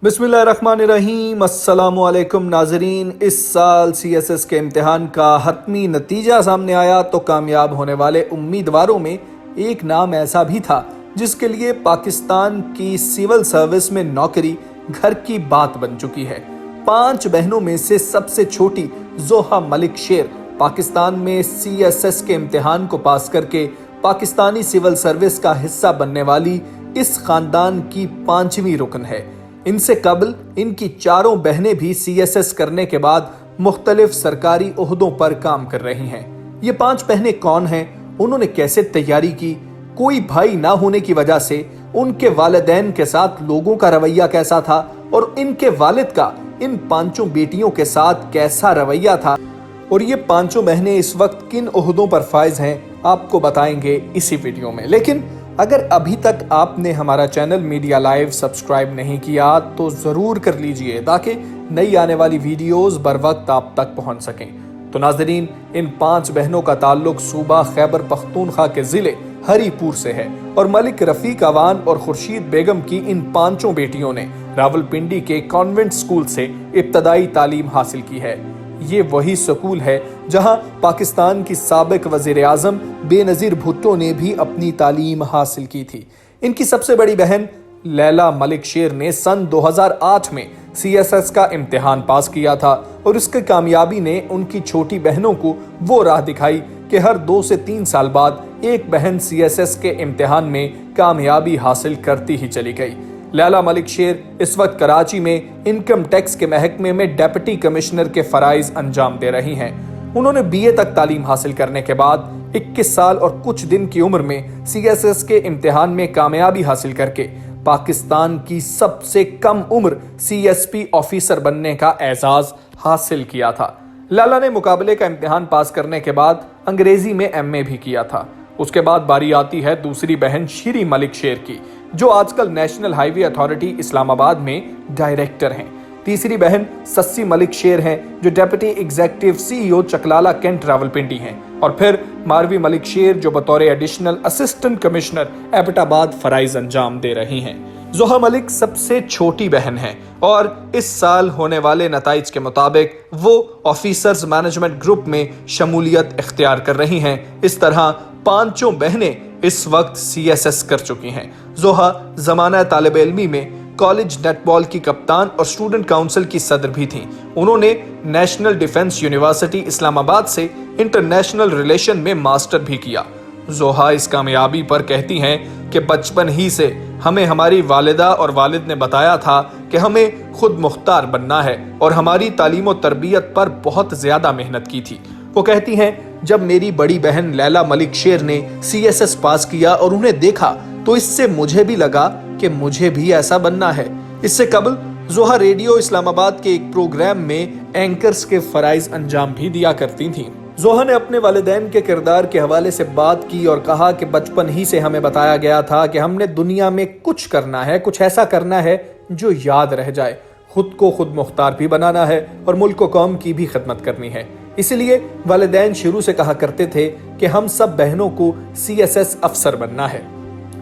बिस्मिल्लाहिर्रहमानिर्रहीम। अस्सलाम वालेकुम नाजरीन। इस साल CSS के इम्तिहान का हतमी नतीजा सामने आया तो कामयाब होने वाले उम्मीदवारों में एक नाम ऐसा भी था जिसके लिए पाकिस्तान की सिविल सर्विस में नौकरी घर की बात बन चुकी है। 5 बहनों में से सबसे छोटी जोहा मलिक शेर पाकिस्तान में CSS के इम्तिहान को पास करके पाकिस्तानी सिविल सर्विस का हिस्सा बनने वाली इस खानदान की 5वीं रुकन है। इनसे कबल इनकी 4 बहनें भी CSS करने के बाद मुख्तलिफ सरकारी ओहदों पर काम कर रही हैं। ये 5 बहनें कौन हैं, उन्होंने कैसे तैयारी की, कोई भाई ना होने की वजह से उनके वालिदैन के साथ लोगों का रवैया कैसा था और इनके वालिद का इन 5 बेटियों के साथ कैसा रवैया था और ये 5 बहनें इस वक्त किन ओहदों पर फाइज हैं, आपको बताएंगे इसी वीडियो में। लेकिन अगर अभी तक आपने हमारा चैनल मीडिया लाइव सब्सक्राइब नहीं किया तो ज़रूर कर लीजिए ताकि नई आने वाली वीडियोस बर वक्त आप तक पहुंच सकें। तो नाजरीन, इन 5 बहनों का ताल्लुक सूबा खैबर पख्तूनख्वा के ज़िले हरीपुर से है और मलिक रफ़ीक अवान और खुर्शीद बेगम की इन 5 बेटियों ने रावलपिंडी के कॉन्वेंट स्कूल से इब्तदाई तालीम हासिल की है। ये वही स्कूल है जहां पाकिस्तान की साबिक वज़ीर आज़म बेनज़ीर भुट्टो ने भी अपनी तालीम हासिल की थी। इनकी सबसे बड़ी बहन लैला मलिक शेर ने सन 2008 में CSS का इम्तिहान पास किया था और उसकी कामयाबी ने उनकी छोटी बहनों को वो राह दिखाई कि हर 2 से 3 साल बाद एक बहन CSS के इम्तिहान में कामयाबी हासिल करती ही चली गई। लैला मलिक शेर इस वक्त कराची में इनकम टैक्स के महकमे में डेप्यूटी कमिश्नर के फराइज अंजाम दे रही हैं। उन्होंने BA तक तालीम हासिल करने के बाद 21 साल और कुछ दिन की उम्र में CSS के इम्तिहान में कामयाबी हासिल करके पाकिस्तान की सबसे कम उम्र CSP ऑफिसर बनने का एजाज हासिल किया था। लैला ने मुकाबले का इम्तिहान पास करने के बाद अंग्रेजी में MA भी किया था। उसके बाद बारी आती है दूसरी बहन शीरी मलिक शेर की, जो आजकल नेशनल हाईवे अथॉरिटी इस्लामाबाद में डायरेक्टर हैं। तीसरी बहन सस्सी मलिक शेर हैं, जो deputy executive CEO Chaklala cantt Rawalpindi हैं। और फिर मारवी मलिक शेर, जो बतौर एडिशनल असिस्टेंट कमिश्नर एबटाबाद फराइज अंजाम दे रही हैं। जोहा मलिक सबसे छोटी बहन है और इस साल होने वाले नताइज के मुताबिक वो ऑफिसर्स मैनेजमेंट ग्रुप में शमूलियत इख्तियार कर रही हैं। इस तरह 5 बहनें इस वक्त CSS कर चुकी हैं। जोहा ज़माना तालिब इल्मी में कॉलेज नेटबॉल की कप्तान और स्टूडेंट काउंसिल की सदर भी थीं। उन्होंने नेशनल डिफेंस यूनिवर्सिटी इस्लामाबाद से इंटरनेशनल रिलेशन में मास्टर भी किया। जोहा इस कामयाबी पर कहती हैं कि बचपन ही से हमें हमारी वालिदा और वालिद ने बताया था कि हमें खुद मुख्तार बनना है और हमारी तालीम और तरबियत पर बहुत ज़्यादा मेहनत की थी। वो कहती हैं, जब मेरी बड़ी बहन लैला मलिक शेर ने CSS पास किया और उन्हें देखा तो इससे मुझे भी लगा कि मुझे भी ऐसा बनना है। इससे कबल जोहा रेडियो इस्लामाबाद के एक प्रोग्राम में एंकर्स के फराइज अंजाम भी दिया करती थीं। जोहा ने अपने वालिदैन के किरदार के हवाले से बात की और कहा कि बचपन ही से हमें बताया गया था कि हमने दुनिया में कुछ करना है, कुछ ऐसा करना है जो याद रह जाए। खुद को खुद मुख्तार भी बनाना है और मुल्क व कौम की भी खिदमत करनी है। इसलिए वालिदैन शुरू से कहा करते थे कि हम सब बहनों को CSS अफसर बनना है।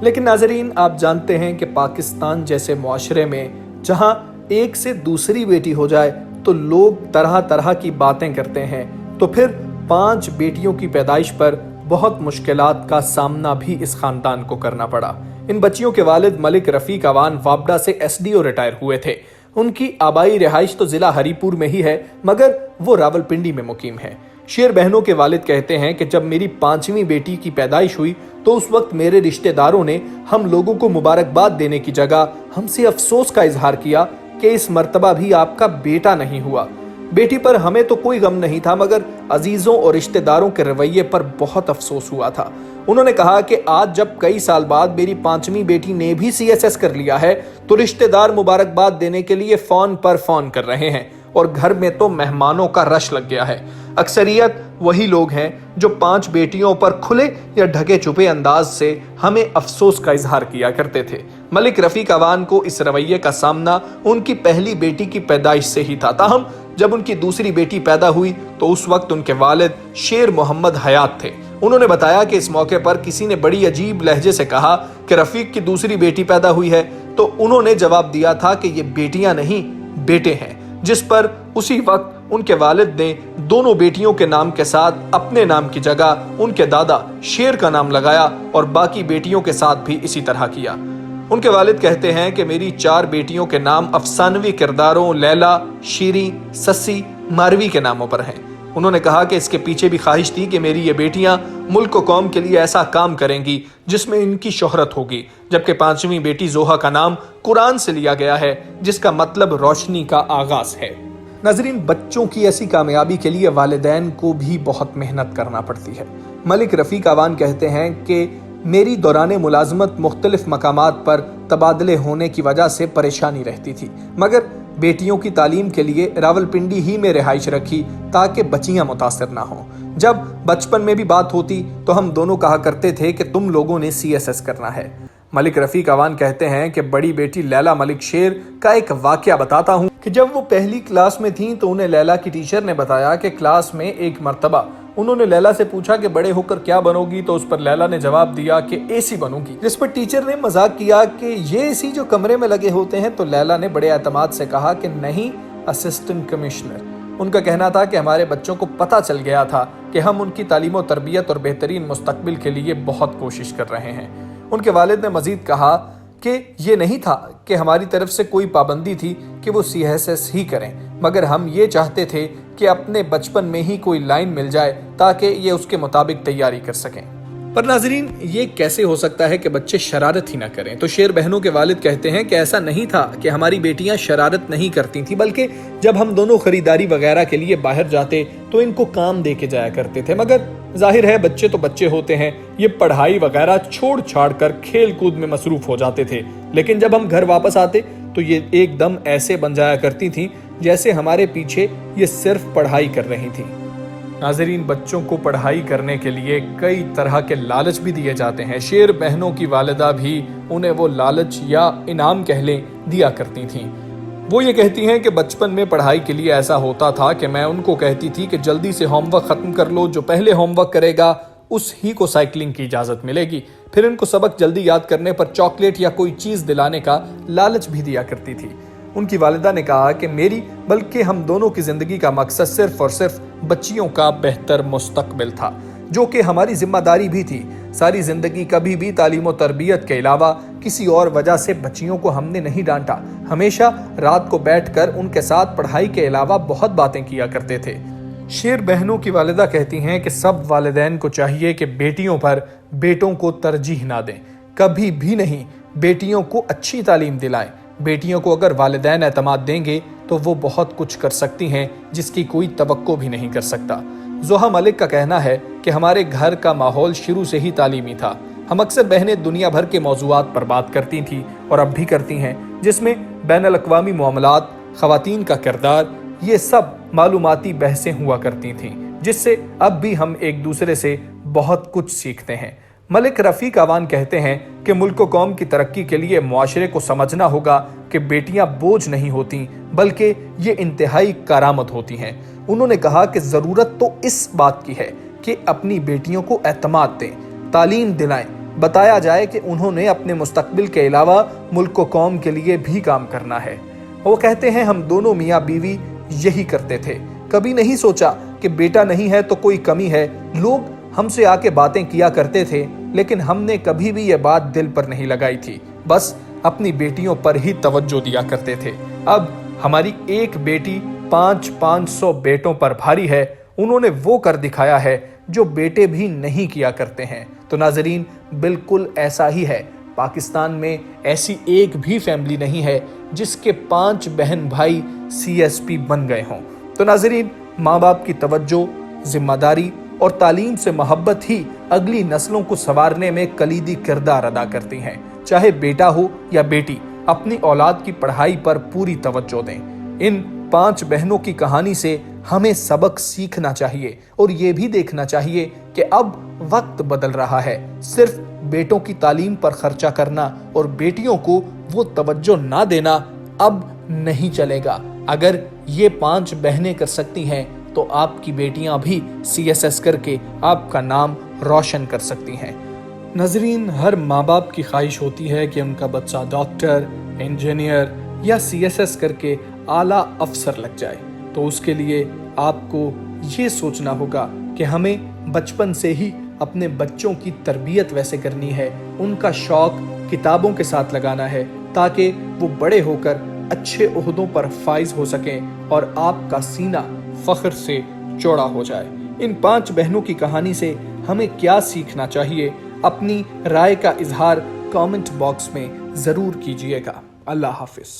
लेकिन नाजरीन, आप जानते हैं कि पाकिस्तान जैसे मुआशरे में जहां एक से दूसरी बेटी हो जाए तो लोग तरह तरह की बातें करते हैं, तो फिर 5 बेटियों की पैदाइश पर बहुत मुश्किलात का सामना भी इस खानदान को करना पड़ा। इन बच्चियों के वालिद मलिक रफ़ीक अवान वापडा से SDO रिटायर हुए थे। उनकी आबाई रिहाइश तो जिला हरीपुर में ही है, मगर वो रावलपिंडी में मुकीम है। शेर बहनों के वालिद कहते हैं कि जब मेरी 5वीं बेटी की पैदाइश हुई तो उस वक्त मेरे रिश्तेदारों ने हम लोगों को मुबारकबाद देने की जगह हमसे अफसोस का इजहार किया कि इस मर्तबा भी आपका बेटा नहीं हुआ। बेटी पर हमें तो कोई गम नहीं था, मगर अजीजों और रिश्तेदारों के रवैये पर बहुत अफसोस हुआ था। उन्होंने कहा कि आज जब कई साल बाद मेरी 5वीं बेटी ने भी CSS कर लिया है तो रिश्तेदार मुबारकबाद देने के लिए फोन पर फोन कर रहे हैं और घर में तो मेहमानों का रश लग गया है। अक्सरियत वही लोग हैं जो 5 बेटियों पर खुले या ढके छुपे अंदाज से हमें अफसोस का इजहार किया करते थे। मलिक रफ़ीक अवान को इस रवैये का सामना उनकी पहली बेटी की पैदाइश से ही था। ताहम जब उनकी दूसरी बेटी पैदा हुई तो उस वक्त उनके वालिद शेर मोहम्मद हयात थे। उन्होंने बताया कि इस मौके पर किसी ने बड़ी अजीब लहजे से कहा कि रफ़ीक की दूसरी बेटी पैदा हुई है। तो उन्होंने जवाब दिया था कि ये बेटियां नहीं बेटे हैं, जिस पर उसी वक्त उनके वालिद ने दोनों बेटियों के नाम के साथ अपने नाम की जगह उनके दादा शेर का नाम लगाया और बाकी बेटियों के साथ भी इसी तरह किया। उनके वालिद कहते हैं कि मेरी 4 बेटियों के नाम अफसानवी किरदारों लैला, शीरी, सस्सी, मारवी के नामों पर हैं। उन्होंने कहा कि इसके पीछे भी ख्वाहिश थी कि मेरी ये बेटियां मुल्क और कौम के लिए ऐसा काम करेंगी जिसमें इनकी शोहरत होगी, जबकि 5वीं बेटी जोहा का नाम कुरान से लिया गया है, जिसका मतलब रोशनी का आगाज है। नाजरीन, बच्चों की ऐसी कामयाबी के लिए वालिदैन को भी बहुत मेहनत करना पड़ती है। मलिक रफ़ीक अवान कहते हैं कि मेरी दौरान मुलाजमत मुख्तलिफ मकामात पर तबादले होने की वजह से परेशानी रहती थी, मगर बेटियों की तालीम के लिए रावलपिंडी ही में रिहाइश रखी ताकि बच्चियां मुतासर ना हों। जब बचपन में भी बात होती तो हम दोनों कहा करते थे कि तुम लोगों ने CSS करना है। मलिक रफ़ीक अवान कहते हैं कि बड़ी बेटी लैला मलिक शेर का एक वाकया बताता हूँ कि जब वो पहली क्लास में थी तो उन्हें लैला की टीचर ने बताया कि क्लास में एक मर्तबा उन्होंने लैला से पूछा कि बड़े होकर क्या बनोगी, तो उस पर लैला ने जवाब दिया कि AC बनूंगी, जिस पर टीचर ने मजाक किया कि ये AC जो कमरे में लगे होते हैं, तो लैला ने बड़े एतमाद से कहा कि नहीं, असिस्टेंट कमिश्नर। उनका कहना था कि हमारे बच्चों को पता चल गया था कि हम उनकी तालीम और तरबियत और बेहतरीन मुस्तकबिल के लिए बहुत कोशिश कर रहे हैं। उनके वालिद ने मजीद कहा कि ये नहीं था कि हमारी तरफ से कोई पाबंदी थी कि वो CSS ही करें, मगर हम ये चाहते थे कि अपने बचपन में ही कोई लाइन मिल जाए ताकि ये उसके मुताबिक तैयारी कर सकें। पर नाजरीन, ये कैसे हो सकता है कि बच्चे शरारत ही ना करें? तो शेर बहनों के वालिद कहते हैं कि ऐसा नहीं था कि हमारी बेटियां शरारत नहीं करती थी, बल्कि जब हम दोनों खरीदारी वगैरह के लिए बाहर जाते तो इनको काम दे के जाया करते थे। मगर जाहिर है बच्चे तो बच्चे होते हैं, ये पढ़ाई वगैरह छोड़ छाड़ कर खेल कूद में मसरूफ हो जाते थे। लेकिन जब हम घर वापस आते तो ये एकदम ऐसे बन जाया करती थी जैसे हमारे पीछे ये सिर्फ पढ़ाई कर रही थी। नाजरीन, बच्चों को पढ़ाई करने के लिए कई तरह के लालच भी दिए जाते हैं। शेर बहनों की वालिदा भी उन्हें वो लालच या इनाम कह लें दिया करती थीं। वो ये कहती हैं कि बचपन में पढ़ाई के लिए ऐसा होता था कि मैं उनको कहती थी कि जल्दी से होमवर्क खत्म कर लो, जो पहले होमवर्क करेगा उस ही को साइकिलिंग की इजाजत मिलेगी। फिर इनको सबक जल्दी याद करने पर चॉकलेट या कोई चीज दिलाने का लालच भी दिया करती थी। उनकी वालिदा ने कहा कि मेरी बल्कि हम दोनों की जिंदगी का मकसद सिर्फ और सिर्फ बच्चियों का बेहतर मुस्तकबिल था, जो कि हमारी जिम्मेदारी भी थी। सारी जिंदगी कभी भी तालीम और तरबियत के अलावा किसी और वजह से बच्चियों को हमने नहीं डांटा। हमेशा रात को बैठकर उनके साथ पढ़ाई के अलावा बहुत बातें किया करते थे। शेर बहनों की वालिदा कहती हैं कि सब वालिदैन को चाहिए कि बेटियों पर बेटों को तरजीह ना दें, कभी भी नहीं। बेटियों को अच्छी तालीम दिलाएं। बेटियों को अगर वालिदैन एतमाद देंगे तो वो बहुत कुछ कर सकती हैं जिसकी कोई तवक्को भी नहीं कर सकता। जोहा मलिक का कहना है कि हमारे घर का माहौल शुरू से ही तालीमी था। हम अक्सर बहनें दुनिया भर के मौजूआत पर बात करती थी और अब भी करती हैं, जिसमें बैनुल अक़वामी मामलात, ख़वातीन का किरदार, ये सब मालूमाती बहसें हुआ करती थीं, जिससे अब भी हम एक दूसरे से बहुत कुछ सीखते हैं। मलिक रफ़ीक अवान कहते हैं कि मुल्क व कौम की तरक्की के लिए मुआशरे को समझना होगा कि बेटियां बोझ नहीं होती, बल्कि ये इंतहाई करामत होती हैं। उन्होंने कहा कि ज़रूरत तो इस बात की है कि अपनी बेटियों को एतमाद दें, तालीम दिलाएं, बताया जाए कि उन्होंने अपने मुस्तकबिल के अलावा मुल्क व कौम के लिए भी काम करना है। वो कहते हैं हम दोनों मियाँ बीवी यही करते थे, कभी नहीं सोचा कि बेटा नहीं है तो कोई कमी है। लोग हमसे आके बातें किया करते थे, लेकिन हमने कभी भी ये बात दिल पर नहीं लगाई थी, बस अपनी बेटियों पर ही तवज्जो दिया करते थे। अब हमारी एक बेटी 500 बेटों पर भारी है। उन्होंने वो कर दिखाया है जो बेटे भी नहीं किया करते हैं। तो नाजरीन, बिल्कुल ऐसा ही है। पाकिस्तान में ऐसी एक भी फैमिली नहीं है जिसके 5 बहन भाई CSP बन गए हों। तो नाजरीन, माँ बाप की तवज्जो, जिम्मेदारी और तालीम से मोहब्बत ही अगली नस्लों को संवारने में कलीदी किरदार अदा करती हैं। चाहे बेटा हो या बेटी, अपनी औलाद की पढ़ाई पर पूरी तवज्जो दें। इन 5 बहनों की कहानी से हमें सबक सीखना चाहिए और ये भी देखना चाहिए कि अब वक्त बदल रहा है। सिर्फ बेटों की तालीम पर खर्चा करना और बेटियों को वो तवज्जो ना देना अब नहीं चलेगा। अगर ये 5 बहनें कर सकती हैं तो आपकी बेटियां भी CSS करके आपका नाम रोशन कर सकती हैं। ناظرین، ہر ماں باپ کی خواہش ہوتی ہے کہ ان کا بچہ ڈاکٹر، انجینئر یا CSS کر کے اعلیٰ افسر لگ جائے، تو اس کے لیے آپ کو یہ سوچنا ہوگا کہ ہمیں بچپن سے ہی اپنے بچوں کی تربیت ویسے کرنی ہے، ان کا شوق کتابوں کے ساتھ لگانا ہے تاکہ وہ بڑے ہو کر اچھے عہدوں پر فائز ہو سکیں اور آپ کا سینہ فخر سے چوڑا ہو جائے۔ ان 5 بہنوں کی کہانی سے ہمیں کیا سیکھنا چاہیے، اپنی رائے کا اظہار کامنٹ باکس میں ضرور کیجیے گا۔ اللہ حافظ۔